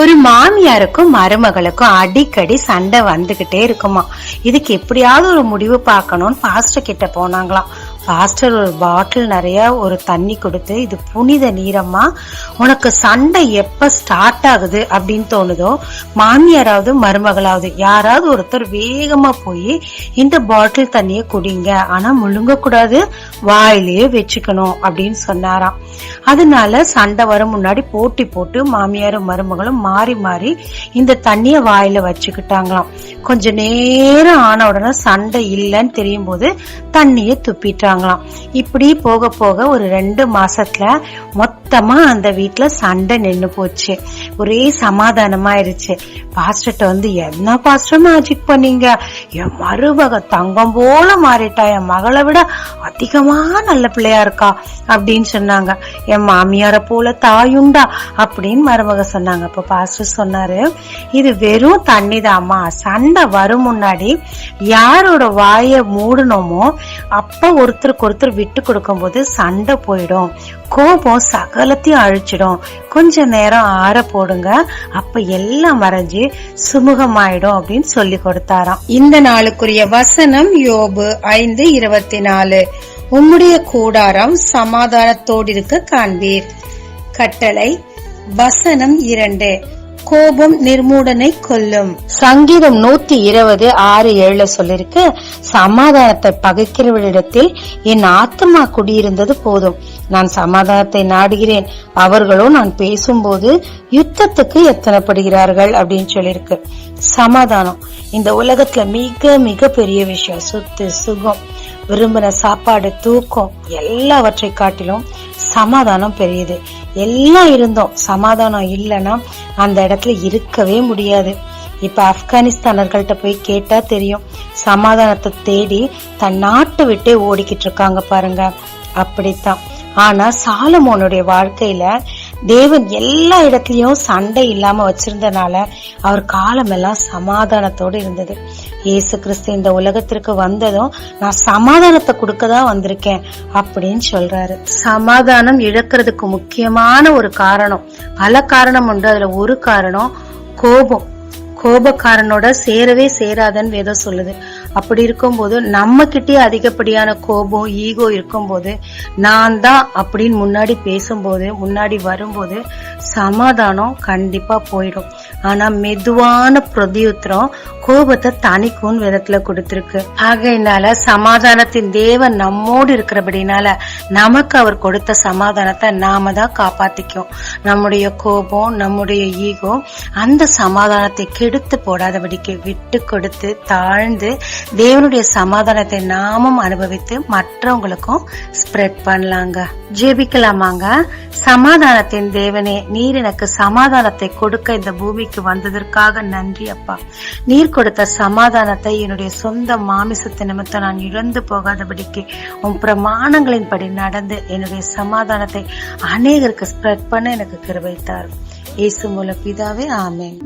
ஒரு மாமியாருக்கும் மருமகளுக்கும் அடிக்கடி சண்டை வந்துகிட்டே இருக்குமா. இதுக்கு எப்படியாவது ஒரு முடிவு பார்க்கணும்னு பாஸ்டர் கிட்ட போனாங்களாம். பாஸ்டர் ஒரு பாட்டில் நிறைய ஒரு தண்ணி கொடுத்து, இது புனித நீரம்மா, உனக்கு சண்டை எப்ப ஸ்டார்ட் ஆகுது அப்படின்னு தோணுதோ, மாமியாராவது மருமகளாவது யாராவது ஒருத்தர் வேகமா போய் இந்த பாட்டில் தண்ணிய குடிங்க, ஆனா முழுங்க கூடாது, வாயிலேயே வச்சுக்கணும் அப்படின்னு சொன்னாராம். அதனால சண்டை வர முன்னாடி போட்டி போட்டு மாமியாரும் மருமகளும் மாறி மாறி இந்த தண்ணிய வாயில வச்சுக்கிட்டாங்களாம். கொஞ்ச நேரம் ஆன உடனே சண்டை இல்லைன்னு தெரியும் போது தண்ணிய துப்பிட்டாங்களாம். இப்படி போக போக ஒரு 2 மாசத்துல மொத்தமா அந்த வீட்டுல சண்டை நின்னு போச்சு. ஒரே சமாதானமாயிருச்சு. பாஸ்டர்ட்ட வந்து, என்ன பாஸ்டர் மேஜிக் பண்ணீங்க, என் மருமக தங்கம் போல மாறிட்டா, என் மகளை விட அதிகமா நல்ல பிள்ளையா இருக்கா அப்படின்னு சொன்னாங்க. என் மாமியார போல தாயுண்டா அப்படின்னு மருமக சொன்னாங்க. அப்ப பாஸ்டர் சொன்னாரு, இது வெறும் தண்ணிதாம்மா, சண்டை வரும் முன்னாடி யாரோட வாய மூடணுமோ அப்ப ஒருத்தருக்கு ஒருத்தர் விட்டு கொடுக்கும் போது சண்டை போயிடும், கோபம் சகலத்தையும் அழிச்சிடும். கொஞ்ச நேரம் ஆற போடுங்க, அப்ப எல்லாம் மறைஞ்சு சுமூகமாயிடும் அப்படின்னு சொல்லி கொடுத்தாராம். இந்த நாளுக்குரிய வசனம் யோபு 5:24. உம்முடைய கூடாரம் சமாதானத்தோடு இருக்க காண்பீர். கட்டளை வசனம் 2. கோபம் நிர்மூடனை கொல்லும். சங்கீதம் 120:6-7 சொல்லிருக்கு, சமாதானத்தை பகைக்கிறவரிடத்தில் என் ஆத்மா குடியிருந்தது போதும், நான் சமாதானத்தை நாடுகிறேன், அவர்களோ நான் பேசும்போது யுத்தத்துக்கு எத்தனைப்படுகிறார்கள் அப்படின்னு சொல்லிருக்கு. சமாதானம் இந்த உலகத்துல மிக மிக பெரிய விஷயம். சொத்து, சுகம், விரும்பின சாப்பாடு, தூக்கம் எல்லாவற்றை காட்டிலும் சமாதானம் பெரியது. எல்லாம் இருந்தோம், சமாதானம் இல்லைன்னா அந்த இடத்துல இருக்கவே முடியாது. இப்ப ஆப்கானிஸ்தானர்கள்ட்ட போய் கேட்டா தெரியும், சமாதானத்தை தேடி தன் நாட்டை விட்டே ஓடிக்கிட்டு இருக்காங்க பாருங்க. அப்படித்தான். ஆனா சாலமோனுடைய வாழ்க்கையில தேவன் எல்லா இடத்துலயும் சண்டை இல்லாம வச்சிருந்தனால அவர் காலமெல்லாம் சமாதானத்தோடு இருந்தது. இயேசு கிறிஸ்து இந்த உலகத்திற்கு வந்ததும் நான் சமாதானத்தை கொடுக்கதான் வந்திருக்கேன் அப்படின்னு சொல்றாரு. சமாதானம் இழக்கிறதுக்கு முக்கியமான ஒரு காரணம், பல காரணம் உண்டு, அதுல ஒரு காரணம் கோபம். கோபக்காரனோட சேரவே சேராதன்னு வேதம் சொல்லுது. அப்படி இருக்கும்போது நம்ம கிட்டே அதிகப்படியான கோபம், ஈகோ இருக்கும்போது, நான் தான் அப்படின்னு முன்னாடி பேசும்போது, முன்னாடி வரும்போது சமாதானம் கண்டிப்பா போயிடும். ஆனா மெதுவான பிரதியுத்திரம் கோபத்தை தணிக்கும் வேதத்துல கொடுத்திருக்கு. ஆகையினால சமாதானத்தின் தேவன் நம்மோடு இருக்கிறபடினால நமக்கு அவர் கொடுத்த சமாதானத்தை நாம தான் காப்பாத்திக்கும். நம்முடைய கோபம், நம்முடைய ஈகோ அந்த சமாதானத்தை கெடுத்து போடாதபடிக்கு விட்டு கொடுத்து தாழ்ந்து தேவனுடைய சமாதானத்தை நாமும் அனுபவித்து மற்றவங்களுக்கும் ஸ்ப்ரெட் பண்ணலாங்க. ஜெபிக்கலாமாங்க. சமாதானத்தின் தேவனே, நீர் எனக்கு சமாதானத்தை கொடுக்க இந்த பூமிக்கு வந்ததற்காக நன்றி அப்பா. நீர் கொடுத்த சமாதானத்தை என்னுடைய சொந்த மாமிசத்தை நிமித்தம் நான் இழந்து போகாதபடிக்கு உன் பிரமாணங்களின் படி நடந்து என்னுடைய சமாதானத்தை அநேகருக்கு ஸ்ப்ரெட் பண்ண எனக்கு கிருபை தாரும். இயேசு மூலம் பிதாவே, ஆமென்.